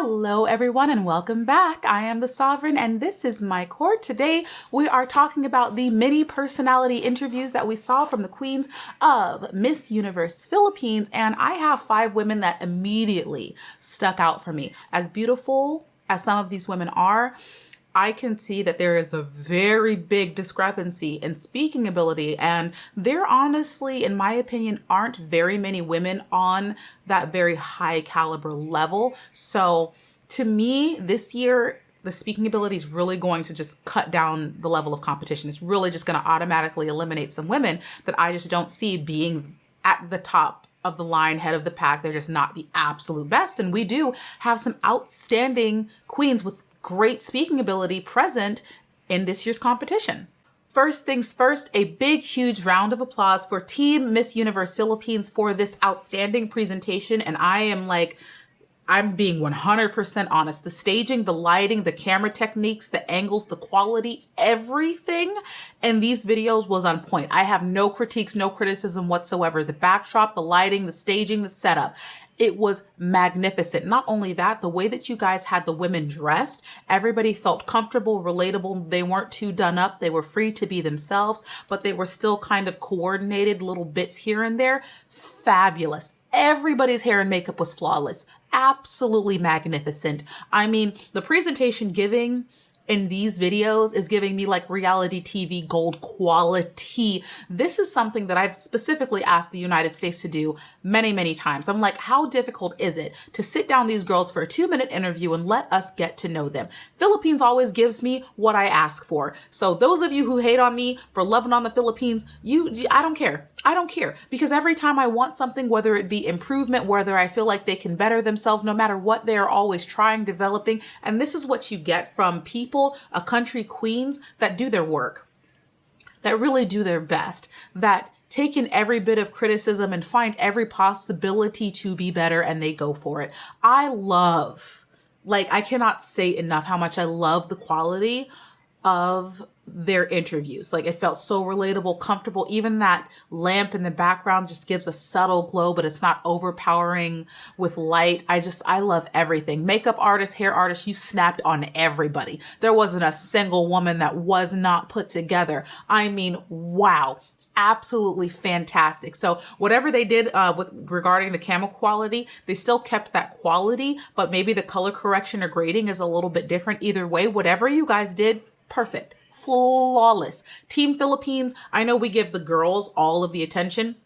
Hello everyone and welcome back. I am the Sovereign and this is my court. Today we are talking about the mini personality interviews that we saw from the queens of Miss Universe Philippines, and I have 5 women that immediately stuck out for me. As beautiful as some of these women are, I can see that there is a very big discrepancy in speaking ability, and there honestly, in my opinion, aren't very many women on that very high caliber level. So to me, this year, the speaking ability is really going to just cut down the level of competition. It's really just going to automatically eliminate some women that I just don't see being at the top of the line, head of the pack. They're just not the absolute best. And we do have some outstanding queens with great speaking ability present in this year's competition. First things first, a big, huge round of applause for Team Miss Universe Philippines for this outstanding presentation. And I'm being 100% honest. The staging, the lighting, the camera techniques, the angles, the quality, everything in these videos was on point. I have no critiques, no criticism whatsoever. The backdrop, the lighting, the staging, the setup. It was magnificent. Not only that, the way that you guys had the women dressed, everybody felt comfortable, relatable. They weren't too done up. They were free to be themselves, but they were still kind of coordinated little bits here and there. Fabulous. Everybody's hair and makeup was flawless. Absolutely magnificent. I mean, the presentation giving in these videos is giving me like reality TV gold quality. This is something that I've specifically asked the United States to do many, many times. I'm like, how difficult is it to sit down these girls for a 2-minute interview and let us get to know them? Philippines always gives me what I ask for. So those of you who hate on me for loving on the Philippines, I don't care. I don't care, because every time I want something, whether it be improvement, whether I feel like they can better themselves, no matter what, they are always trying, developing. And this is what you get from people, a country queens that do their work, that really do their best, that take in every bit of criticism and find every possibility to be better, and they go for it. I cannot say enough how much I love the quality of their interviews. Like, it felt so relatable, comfortable. Even that lamp in the background just gives a subtle glow, but it's not overpowering with light. I love everything. Makeup artist, hair artist, you snapped on everybody. There wasn't a single woman that was not put together. I mean, wow. Absolutely fantastic. So whatever they did regarding the camera quality, they still kept that quality, but maybe the color correction or grading is a little bit different. Either way, whatever you guys did, perfect. Flawless. Team Philippines, I know we give the girls all of the attention,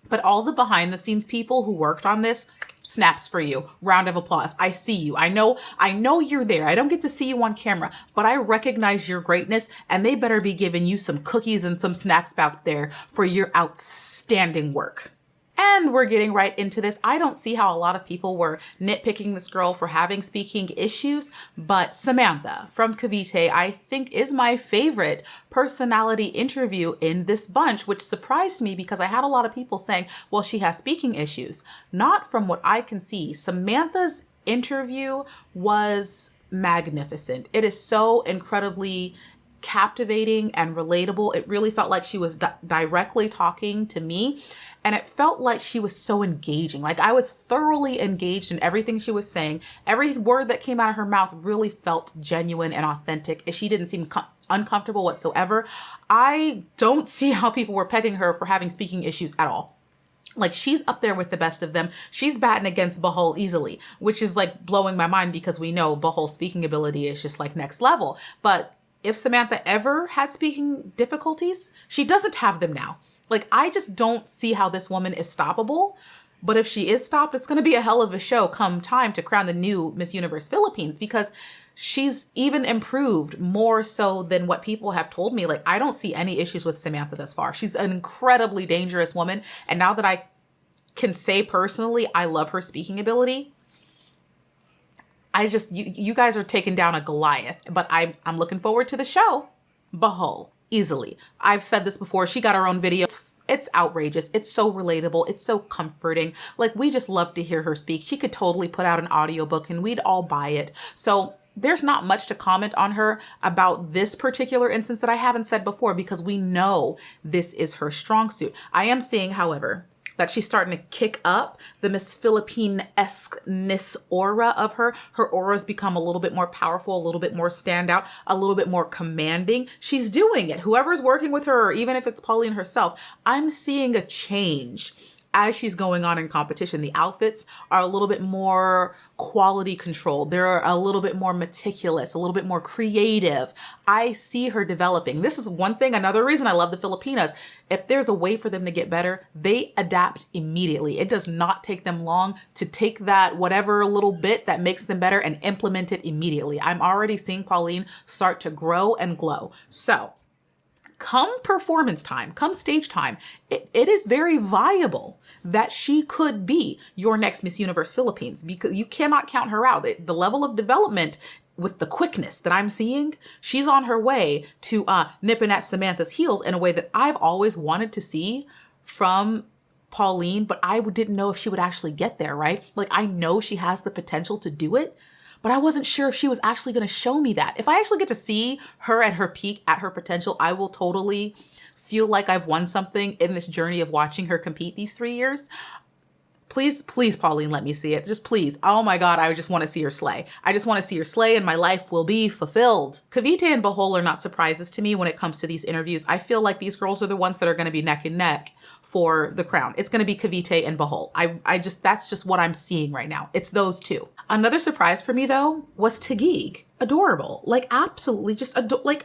but all the behind the scenes people who worked on this, snaps for you. Round of applause. I see you. I know you're there. I don't get to see you on camera, but I recognize your greatness, and they better be giving you some cookies and some snacks back there for your outstanding work. And we're getting right into this. I don't see how a lot of people were nitpicking this girl for having speaking issues, but Samantha from Cavite, I think, is my favorite personality interview in this bunch, which surprised me because I had a lot of people saying, well, she has speaking issues. Not from what I can see. Samantha's interview was magnificent. It is so incredibly captivating and relatable. It really felt like she was directly talking to me, and it felt like she was so engaging. Like, I was thoroughly engaged in everything she was saying. Every word that came out of her mouth really felt genuine and authentic. She didn't seem uncomfortable whatsoever. I don't see how people were pegging her for having speaking issues at all. Like, she's up there with the best of them. She's batting against Bahol easily, which is like blowing my mind because we know Bahol's speaking ability is just like next level. But if Samantha ever had speaking difficulties, she doesn't have them now. Like, I just don't see how this woman is stoppable. But if she is stopped, it's going to be a hell of a show come time to crown the new Miss Universe Philippines, because she's even improved more so than what people have told me. Like, I don't see any issues with Samantha thus far. She's an incredibly dangerous woman. And now that I can say personally, I love her speaking ability, you guys are taking down a Goliath, but I'm looking forward to the show. Bahol, easily. I've said this before. She got her own video. It's outrageous. It's so relatable. It's so comforting. Like, we just love to hear her speak. She could totally put out an audiobook and we'd all buy it. So there's not much to comment on her about this particular instance that I haven't said before, because we know this is her strong suit. I am seeing, however, that she's starting to kick up the Miss Philippine-esque-ness aura of her. Her aura's become a little bit more powerful, a little bit more standout, a little bit more commanding. She's doing it. Whoever's working with her, or even if it's Pauline herself, I'm seeing a change as she's going on in competition. The outfits are a little bit more quality controlled. They're a little bit more meticulous, a little bit more creative. I see her developing. This is one thing, another reason I love the Filipinas. If there's a way for them to get better, they adapt immediately. It does not take them long to take that whatever little bit that makes them better and implement it immediately. I'm already seeing Pauline start to grow and glow. So come performance time, come stage time, it is very viable that she could be your next Miss Universe Philippines, because you cannot count her out. The level of development with the quickness that I'm seeing, she's on her way to nipping at Samantha's heels in a way that I've always wanted to see from Pauline, but I didn't know if she would actually get there, right? Like, I know she has the potential to do it, but I wasn't sure if she was actually going to show me that. If I actually get to see her at her peak, at her potential, I will totally feel like I've won something in this journey of watching her compete these 3 years. Please, please, Pauline, let me see it. Just please. Oh my God, I just want to see her slay. I just want to see her slay and my life will be fulfilled. Cavite and Bohol are not surprises to me when it comes to these interviews. I feel like these girls are the ones that are going to be neck and neck for the crown. It's going to be Cavite and Bohol. That's just what I'm seeing right now. It's those two. Another surprise for me though was Taguig. Adorable. Like absolutely just adorable.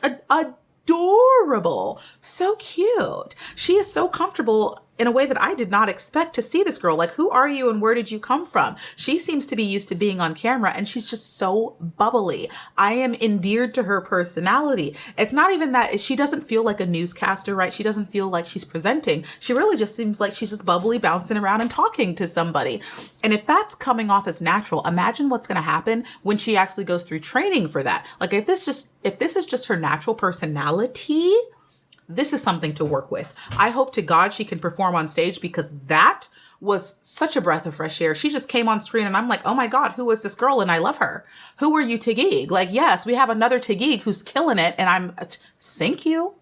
So cute. She is so comfortable in a way that I did not expect to see this girl. Like, who are you and where did you come from? She seems to be used to being on camera and she's just so bubbly. I am endeared to her personality. It's not even that she doesn't feel like a newscaster, right? She doesn't feel like she's presenting. She really just seems like she's just bubbly, bouncing around and talking to somebody. And if that's coming off as natural, imagine what's going to happen when she actually goes through training for that. Like, if this is just her natural personality, this is something to work with. I hope to God she can perform on stage, because that was such a breath of fresh air. She just came on screen and I'm like, oh my God, who is this girl? And I love her. Who are you, Taguig? Like, yes, we have another Taguig who's killing it. And thank you.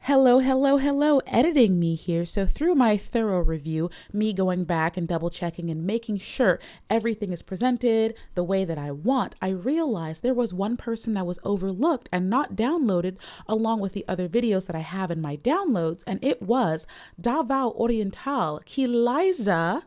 Hello, hello, hello, editing me here. So through my thorough review, me going back and double checking and making sure everything is presented the way that I want, I realized there was one person that was overlooked and not downloaded along with the other videos that I have in my downloads, and it was Davao Oriental, Kiliza.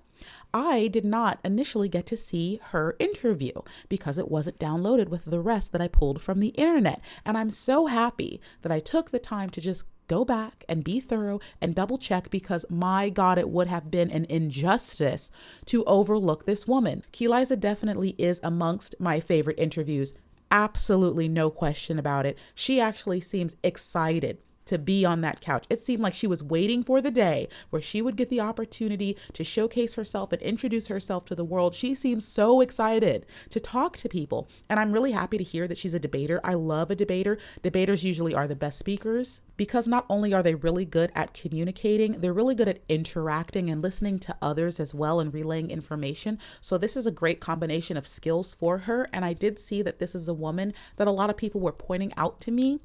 I did not initially get to see her interview because it wasn't downloaded with the rest that I pulled from the internet. And I'm so happy that I took the time to just go back and be thorough and double check, because my God, it would have been an injustice to overlook this woman. Kiliza definitely is amongst my favorite interviews. Absolutely no question about it. She actually seems excited to be on that couch. It seemed like she was waiting for the day where she would get the opportunity to showcase herself and introduce herself to the world. She seems so excited to talk to people. And I'm really happy to hear that she's a debater. I love a debater. Debaters usually are the best speakers, because not only are they really good at communicating, they're really good at interacting and listening to others as well and relaying information. So this is a great combination of skills for her. And I did see that this is a woman that a lot of people were pointing out to me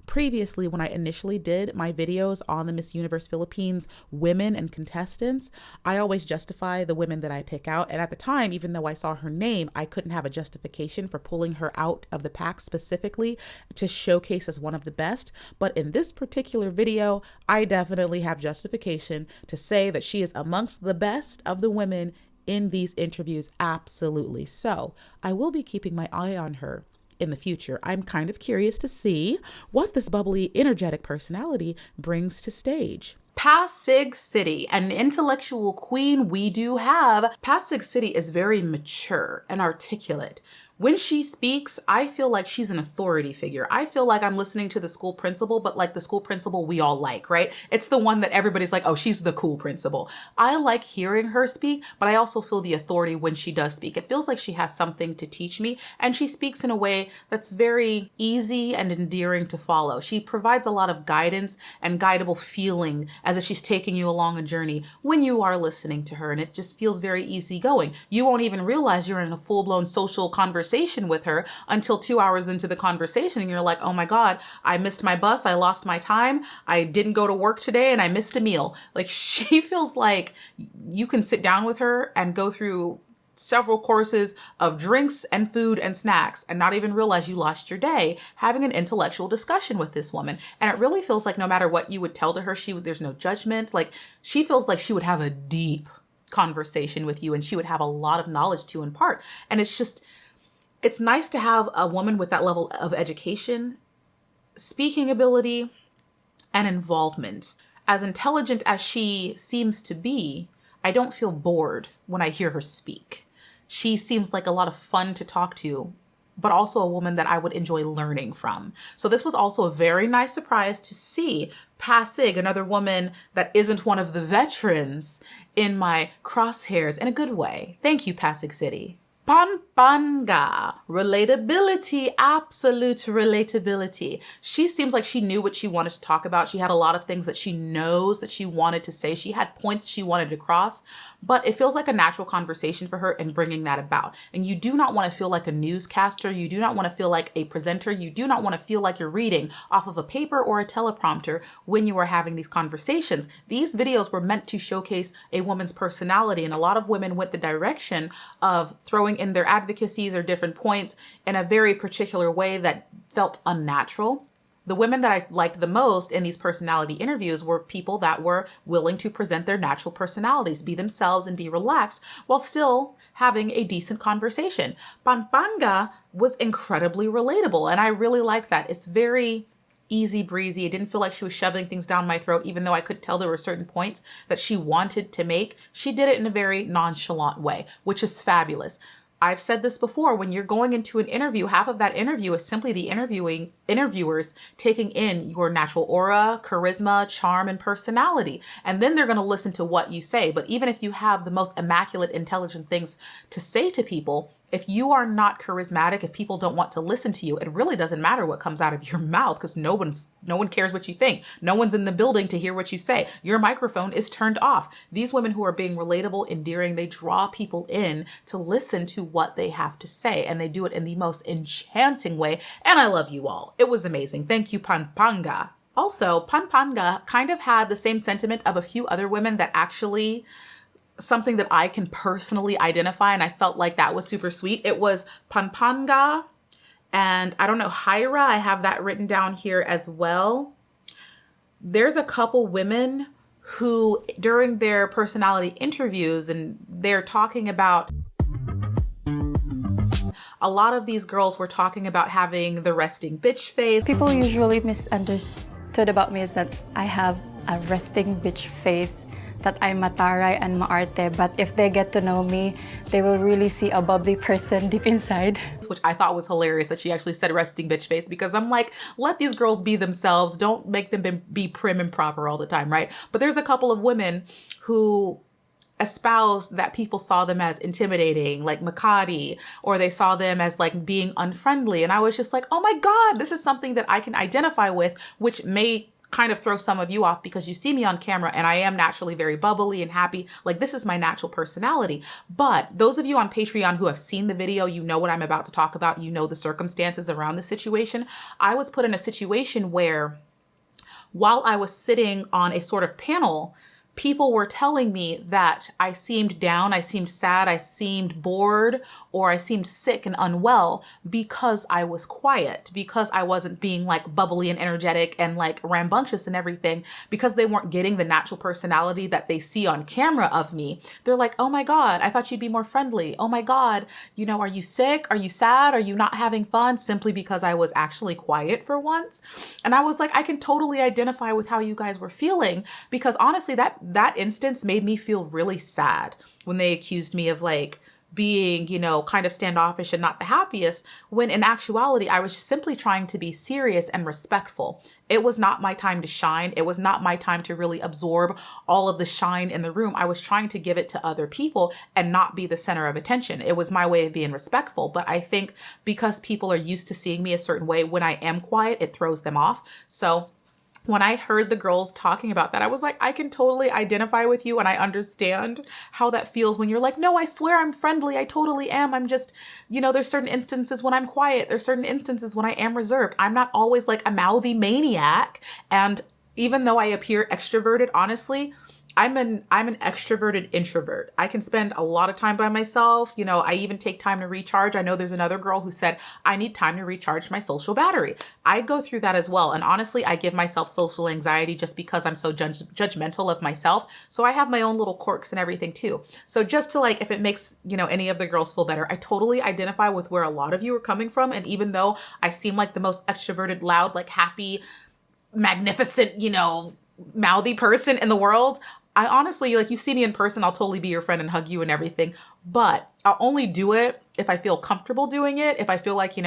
previously when I initially did my videos on the Miss Universe Philippines women and contestants. I always justify the women that I pick out. And at the time, even though I saw her name, I couldn't have a justification for pulling her out of the pack specifically to showcase as one of the best. But in this particular video, I definitely have justification to say that she is amongst the best of the women in these interviews. Absolutely. So I will be keeping my eye on her in the future. I'm kind of curious to see what this bubbly, energetic personality brings to stage. Pasig City, an intellectual queen we do have. Pasig City is very mature and articulate. When she speaks, I feel like she's an authority figure. I feel like I'm listening to the school principal, but like the school principal we all like, right? It's the one that everybody's like, oh, she's the cool principal. I like hearing her speak, but I also feel the authority when she does speak. It feels like she has something to teach me, and she speaks in a way that's very easy and endearing to follow. She provides a lot of guidance and guidable feeling as if she's taking you along a journey when you are listening to her, and it just feels very easygoing. You won't even realize you're in a full-blown social conversation conversation with her until 2 hours into the conversation. And you're like, oh my God, I missed my bus. I lost my time. I didn't go to work today and I missed a meal. Like, she feels like you can sit down with her and go through several courses of drinks and food and snacks and not even realize you lost your day having an intellectual discussion with this woman. And it really feels like no matter what you would tell to her, there's no judgment. Like, she feels like she would have a deep conversation with you and she would have a lot of knowledge to impart. And it's nice to have a woman with that level of education, speaking ability, and involvement. As intelligent as she seems to be, I don't feel bored when I hear her speak. She seems like a lot of fun to talk to, but also a woman that I would enjoy learning from. So this was also a very nice surprise to see Pasig, another woman that isn't one of the veterans, in my crosshairs in a good way. Thank you, Pasig City. Pampanga, relatability, absolute relatability. She seems like she knew what she wanted to talk about. She had a lot of things that she knows that she wanted to say. She had points she wanted to cross, but it feels like a natural conversation for her in bringing that about. And you do not want to feel like a newscaster. You do not want to feel like a presenter. You do not want to feel like you're reading off of a paper or a teleprompter when you are having these conversations. These videos were meant to showcase a woman's personality, and a lot of women went the direction of throwing in their advocacies or different points in a very particular way that felt unnatural. The women that I liked the most in these personality interviews were people that were willing to present their natural personalities, be themselves and be relaxed while still having a decent conversation. Pampanga was incredibly relatable, and I really liked that. It's very easy breezy. It didn't feel like she was shoving things down my throat, even though I could tell there were certain points that she wanted to make. She did it in a very nonchalant way, which is fabulous. I've said this before, when you're going into an interview, half of that interview is simply the interviewers taking in your natural aura, charisma, charm, and personality. And then they're going to listen to what you say. But even if you have the most immaculate, intelligent things to say to people, if you are not charismatic, if people don't want to listen to you, it really doesn't matter what comes out of your mouth, because no one cares what you think. No one's in the building to hear what you say. Your microphone is turned off. These women who are being relatable, endearing, they draw people in to listen to what they have to say, and they do it in the most enchanting way. And I love you all. It was amazing. Thank you, Pampanga. Also, Pampanga kind of had the same sentiment of a few other women that actually something that I can personally identify, and I felt like that was super sweet. It was Pampanga, and I don't know, Hyra, I have that written down here as well. There's a couple women who, during their personality interviews, and they're talking about, a lot of these girls were talking about having the resting bitch face. People usually misunderstood about me is that I have a resting bitch face, that I'm mataray and maarte, but if they get to know me, they will really see a bubbly person deep inside. Which I thought was hilarious that she actually said resting bitch face, because I'm like, let these girls be themselves. Don't make them be prim and proper all the time, right? But there's a couple of women who espoused that people saw them as intimidating, like Makati, or they saw them as like being unfriendly. And I was just like, oh my God, this is something that I can identify with, which may kind of throw some of you off because you see me on camera and I am naturally very bubbly and happy. Like, this is my natural personality. But those of you on Patreon who have seen the video, you know what I'm about to talk about. You know the circumstances around the situation. I was put in a situation where, while I was sitting on a sort of panel, people were telling me that I seemed down, I seemed sad, I seemed bored, or I seemed sick and unwell because I was quiet, because I wasn't being like bubbly and energetic and like rambunctious and everything, because they weren't getting the natural personality that they see on camera of me. They're like, oh my God, I thought you'd be more friendly. Oh my God, you know, are you sick? Are you sad? Are you not having fun? Simply because I was actually quiet for once. And I was like, I can totally identify with how you guys were feeling, because honestly, that instance made me feel really sad when they accused me of like being, you know, kind of standoffish and not the happiest, when in actuality, I was simply trying to be serious and respectful. It was not my time to shine. It was not my time to really absorb all of the shine in the room. I was trying to give it to other people and not be the center of attention. It was my way of being respectful. But I think because people are used to seeing me a certain way, when I am quiet, it throws them off. So when I heard the girls talking about that, I was like, I can totally identify with you, and I understand how that feels when you're like, no, I swear I'm friendly. I totally am. I'm just, there's certain instances when I'm quiet. There's certain instances when I am reserved. I'm not always like a mouthy maniac. And even though I appear extroverted, honestly, I'm an extroverted introvert. I can spend a lot of time by myself. I even take time to recharge. I know there's another girl who said, I need time to recharge my social battery. I go through that as well. And honestly, I give myself social anxiety just because I'm so judgmental of myself. So I have my own little quirks and everything too. So just to if it makes, any of the girls feel better, I totally identify with where a lot of you are coming from. And even though I seem like the most extroverted, loud, happy, magnificent, mouthy person in the world, I honestly, you see me in person, I'll totally be your friend and hug you and everything. But I'll only do it if I feel comfortable doing it. If I feel like,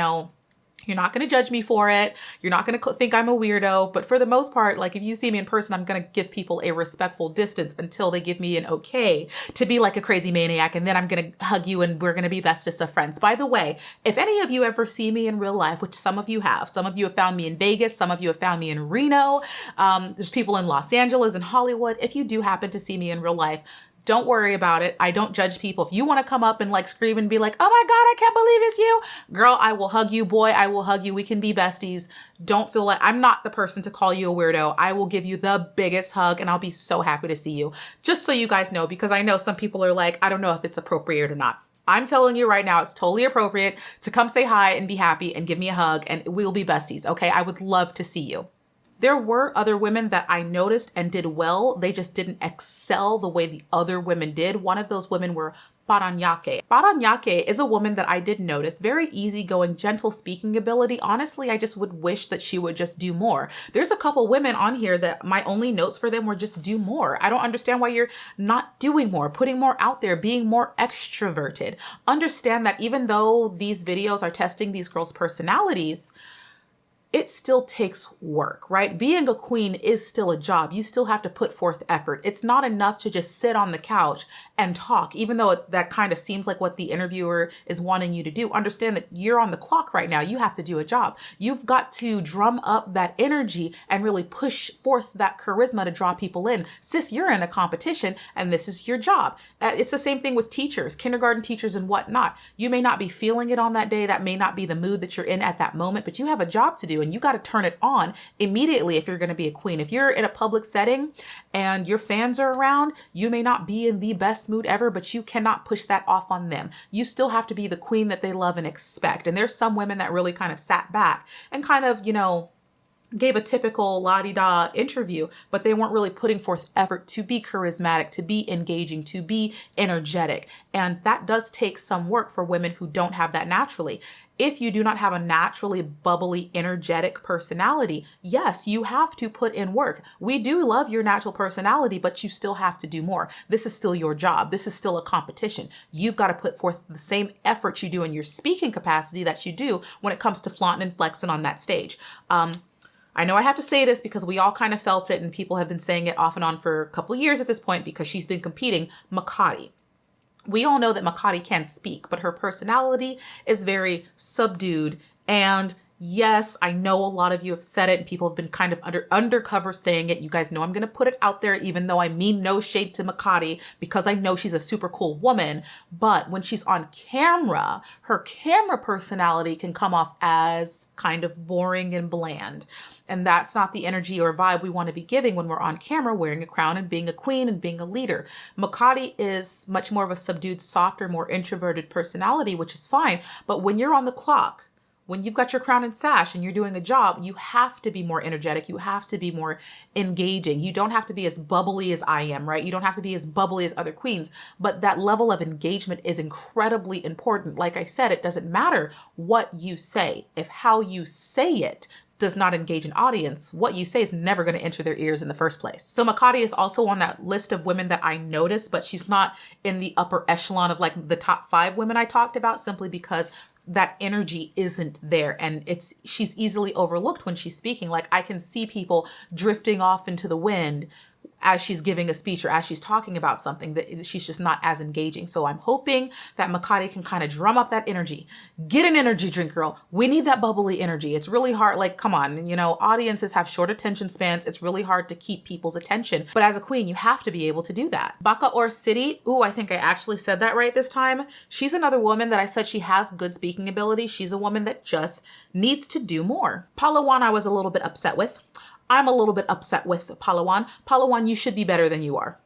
you're not going to judge me for it. You're not going to think I'm a weirdo. But for the most part, if you see me in person, I'm going to give people a respectful distance until they give me an okay to be like a crazy maniac. And then I'm going to hug you and we're going to be bestest of friends. By the way, if any of you ever see me in real life, which some of you have found me in Vegas. Some of you have found me in Reno. There's people in Los Angeles and Hollywood. If you do happen to see me in real life, don't worry about it. I don't judge people. If you want to come up and scream and be like, oh my God, I can't believe it's you. Girl, I will hug you. Boy, I will hug you. We can be besties. Don't feel like I'm not the person to call you a weirdo. I will give you the biggest hug and I'll be so happy to see you. Just so you guys know, because I know some people are like, I don't know if it's appropriate or not. I'm telling you right now, it's totally appropriate to come say hi and be happy and give me a hug and we'll be besties. Okay. I would love to see you. There were other women that I noticed and did well. They just didn't excel the way the other women did. One of those women were Paranaque. Paranaque is a woman that I did notice, very easygoing, gentle speaking ability. Honestly, I just would wish that she would just do more. There's a couple women on here that my only notes for them were just do more. I don't understand why you're not doing more, putting more out there, being more extroverted. Understand that even though these videos are testing these girls' personalities, it still takes work, right? Being a queen is still a job. You still have to put forth effort. It's not enough to just sit on the couch and talk, even though that kind of seems like what the interviewer is wanting you to do. Understand that you're on the clock right now. You have to do a job. You've got to drum up that energy and really push forth that charisma to draw people in. Sis, you're in a competition and this is your job. It's the same thing with teachers, kindergarten teachers and whatnot. You may not be feeling it on that day. That may not be the mood that you're in at that moment, but you have a job to do. And you got to turn it on immediately if you're going to be a queen. If you're in a public setting and your fans are around, you may not be in the best mood ever, but you cannot push that off on them. You still have to be the queen that they love and expect. And there's some women that really kind of sat back and kind of, gave a typical la-di-da interview, but they weren't really putting forth effort to be charismatic, to be engaging, to be energetic. And that does take some work for women who don't have that naturally. If you do not have a naturally bubbly, energetic personality, yes, you have to put in work. We do love your natural personality, but you still have to do more. This is still your job. This is still a competition. You've got to put forth the same effort you do in your speaking capacity that you do when it comes to flaunting and flexing on that stage. I know I have to say this because we all kind of felt it and people have been saying it off and on for a couple of years at this point because she's been competing. Makati. We all know that Makati can speak, but her personality is very subdued. And yes, I know a lot of you have said it and people have been kind of undercover saying it. You guys know I'm going to put it out there, even though I mean no shade to Makati because I know she's a super cool woman. But when she's on camera, her camera personality can come off as kind of boring and bland. And that's not the energy or vibe we want to be giving when we're on camera wearing a crown and being a queen and being a leader. Makati is much more of a subdued, softer, more introverted personality, which is fine. But when you're on the clock, when you've got your crown and sash and you're doing a job, you have to be more energetic. You have to be more engaging. You don't have to be as bubbly as I am, right? You don't have to be as bubbly as other queens, but that level of engagement is incredibly important. Like I said, it doesn't matter what you say. If how you say it does not engage an audience, what you say is never going to enter their ears in the first place. So Makati is also on that list of women that I noticed, but she's not in the upper echelon of the top 5 women I talked about simply because that energy isn't there and she's easily overlooked when she's speaking. I can see people drifting off into the wind as she's giving a speech or as she's talking about something, that she's just not as engaging. So I'm hoping that Makati can kind of drum up that energy. Get an energy drink, girl. We need that bubbly energy. It's really hard. Like, come on, you know, audiences have short attention spans. It's really hard to keep people's attention. But as a queen, you have to be able to do that. Bacoor City. Ooh, I think I actually said that right this time. She's another woman that I said she has good speaking ability. She's a woman that just needs to do more. Palawan, I was a little bit upset with. I'm a little bit upset with Palawan. Palawan, you should be better than you are.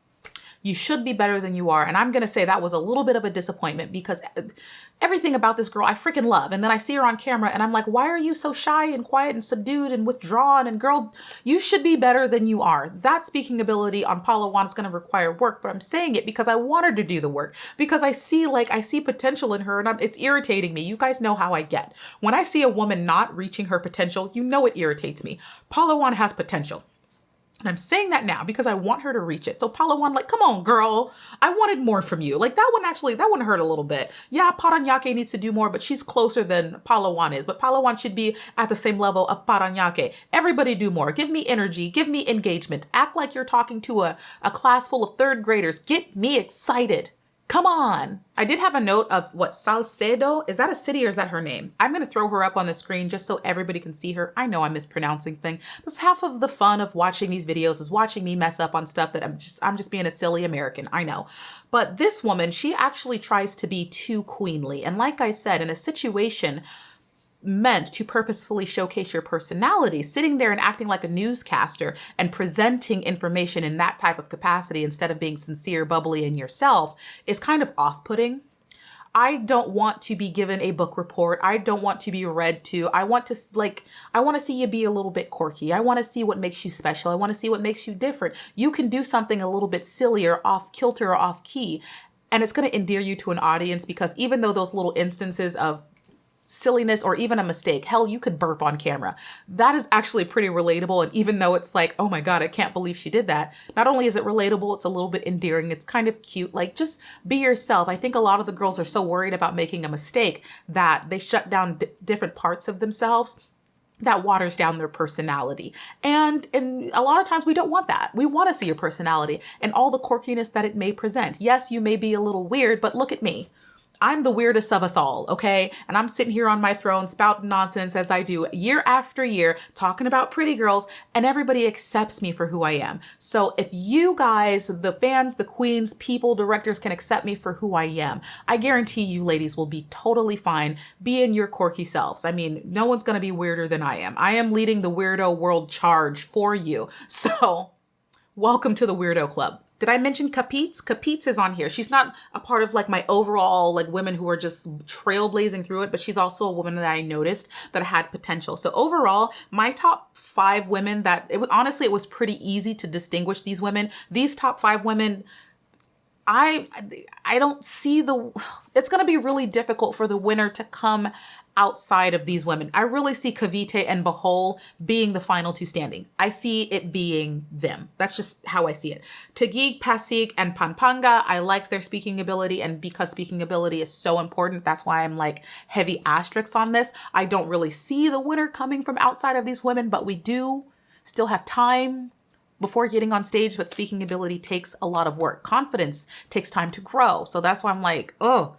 You should be better than you are. And I'm going to say that was a little bit of a disappointment because everything about this girl I freaking love. And then I see her on camera and I'm like, why are you so shy and quiet and subdued and withdrawn? And girl, you should be better than you are. That speaking ability on Palawan is going to require work, but I'm saying it because I want her to do the work, because I see potential in her, and it's irritating me. You guys know how I get. When I see a woman not reaching her potential, you know it irritates me. Palawan has potential. And I'm saying that now because I want her to reach it. So Palawan, like, come on, girl. I wanted more from you. Like that one hurt a little bit. Yeah, Paranaque needs to do more, but she's closer than Palawan is. But Palawan should be at the same level of Paranaque. Everybody do more. Give me energy. Give me engagement. Act like you're talking to a class full of third graders. Get me excited. Come on. I did have a note of Salcedo. Is that a city or is that her name? I'm going to throw her up on the screen just so everybody can see her. I know I'm mispronouncing things. That's half of the fun of watching these videos, is watching me mess up on stuff that I'm just being a silly American. I know. But this woman, she actually tries to be too queenly. And like I said, in a situation meant to purposefully showcase your personality, sitting there and acting like a newscaster and presenting information in that type of capacity instead of being sincere, bubbly, and yourself is kind of off-putting. I don't want to be given a book report. I don't want to be read to. I want to see you be a little bit quirky. I want to see what makes you special. I want to see what makes you different. You can do something a little bit silly or off kilter or off key, and it's going to endear you to an audience, because even though those little instances of silliness or even a mistake, hell, you could burp on camera, that is actually pretty relatable. And even though it's like, oh my God, I can't believe she did that, not only is it relatable, it's a little bit endearing. It's kind of cute. Like, just be yourself. I think a lot of the girls are so worried about making a mistake that they shut down different parts of themselves. That waters down their personality. And a lot of times we don't want that. We want to see your personality and all the quirkiness that it may present. Yes, you may be a little weird, but look at me. I'm the weirdest of us all, okay? And I'm sitting here on my throne spouting nonsense as I do year after year, talking about pretty girls, and everybody accepts me for who I am. So if you guys, the fans, the queens, people, directors can accept me for who I am, I guarantee you ladies will be totally fine being your quirky selves. I mean, no one's gonna be weirder than I am. I am leading the weirdo world charge for you. So welcome to the Weirdo Club. Did I mention Capiz? Capiz is on here. She's not a part of like my overall like women who are just trailblazing through it, but she's also a woman that I noticed that had potential. So overall, my top 5 women that honestly, it was pretty easy to distinguish these women. These top 5 women, I don't see it's going to be really difficult for the winner to come outside of these women. I really see Cavite and Bohol being the final 2 standing. I see it being them. That's just how I see it. Taguig, Pasig, and Pampanga, I like their speaking ability, and because speaking ability is so important, that's why I'm like heavy asterisks on this. I don't really see the winner coming from outside of these women, but we do still have time before getting on stage, but speaking ability takes a lot of work. Confidence takes time to grow. So that's why I'm like, oh,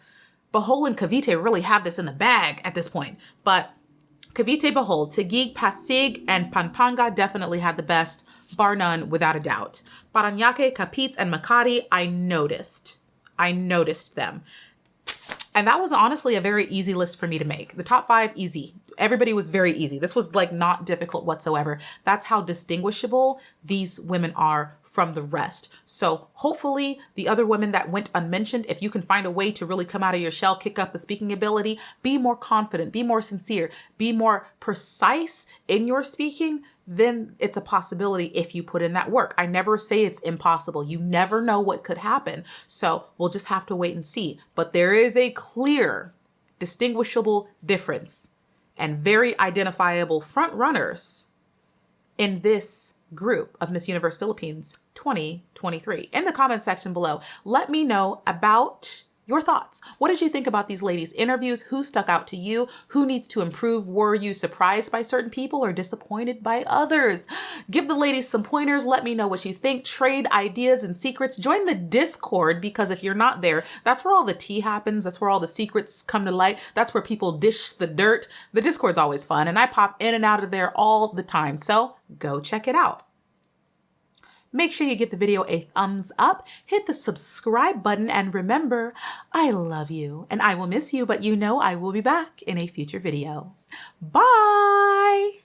Bohol and Cavite really have this in the bag at this point. But Cavite, Bohol, Taguig, Pasig, and Pampanga definitely had the best, bar none, without a doubt. Paranaque, Capiz, and Makati, I noticed them. And that was honestly a very easy list for me to make. The top 5, easy. Everybody was very easy. This was like not difficult whatsoever. That's how distinguishable these women are from the rest. So hopefully the other women that went unmentioned, if you can find a way to really come out of your shell, kick up the speaking ability, be more confident, be more sincere, be more precise in your speaking, then it's a possibility if you put in that work. I never say it's impossible. You never know what could happen. So we'll just have to wait and see. But there is a clear, distinguishable difference and very identifiable front runners in this group of Miss Universe Philippines 2023. In the comment section below, let me know about Your thoughts. What did you think about these ladies' interviews? Who stuck out to you? Who needs to improve? Were you surprised by certain people or disappointed by others? Give the ladies some pointers. Let me know what you think. Trade ideas and secrets. Join the Discord, because if you're not there, that's where all the tea happens. That's where all the secrets come to light. That's where people dish the dirt. The Discord's always fun, and I pop in and out of there all the time. So go check it out. Make sure you give the video a thumbs up, hit the subscribe button, and remember, I love you and I will miss you, but you know I will be back in a future video. Bye!